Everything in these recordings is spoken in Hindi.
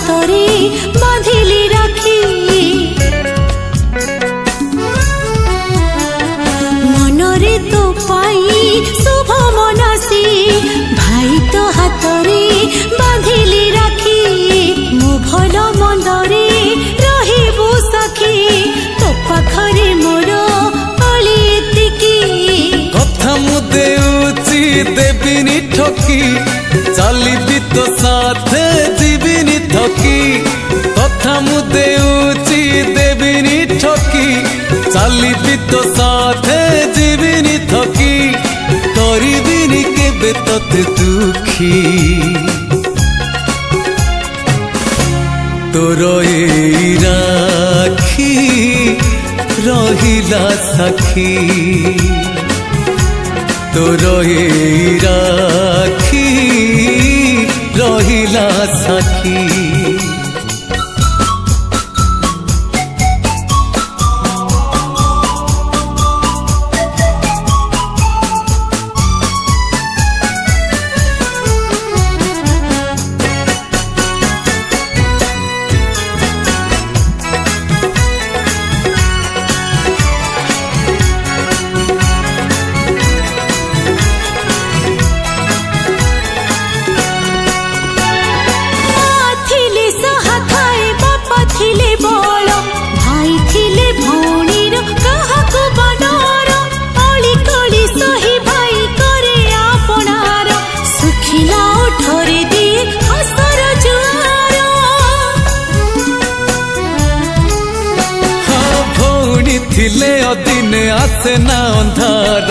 हातरे बांधिली राखी मनरे तो पाई शुभ मनसी भाई तो हातरे बांधिली राखी मो भल मंदरे रहिबु सखी तो पाखरे मोर अली एतिकी कथा मु देउची देबिनी ठकी चलिबी तो साथे जीविनी थकी कथा मु देउची देबिनी ठकी चलिबी तो साथे जीविनी थकी करिबिनी केबे तते दुखी तोर ए राखी रहिला सखी तोर ए राखी रहिला सखी थिले अदिने आसे ना अंधार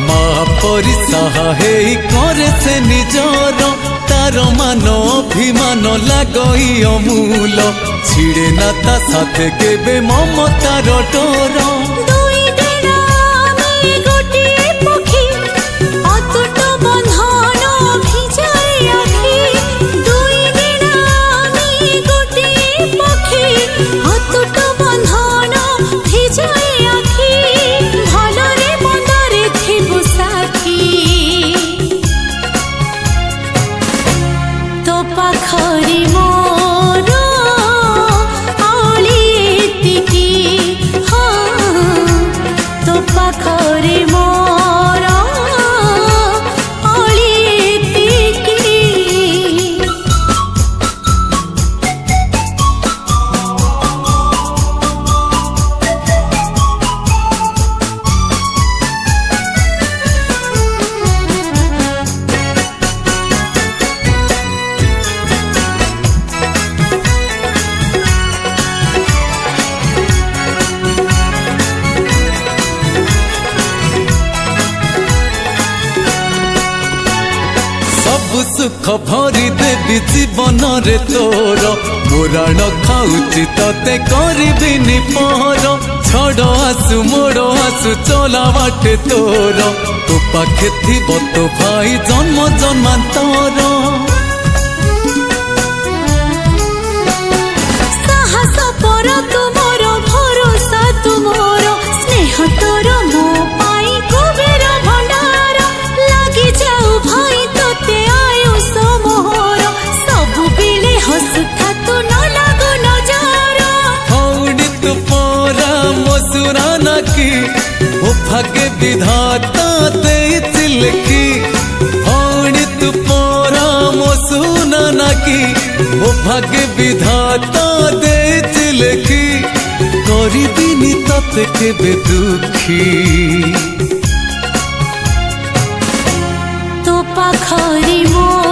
माँ परी सहाय करे से निजर तार मान अभिमान लगई अमूल छिड़े ना ता साथे केबे ममतार डर सुख भरी देवी जीवन रे तोर मुराण खाऊची तते करिबिनी पर छड़ आसु मोड़ आसु चला बाटे तोर तो पाखे थिब तो भाई जन्म जन्मांतर साहस पर तुमर भरोसा तुमर स्नेह तोर मो पाई कुबेर भंडार लागी जाऊ भाई तोते भाग्य विधाता दे लिखी हौणी तू पराम सुना की वो भाग्य विधाता दे लिखी करिबिनी तते केबे दुखी तो पाखरी मो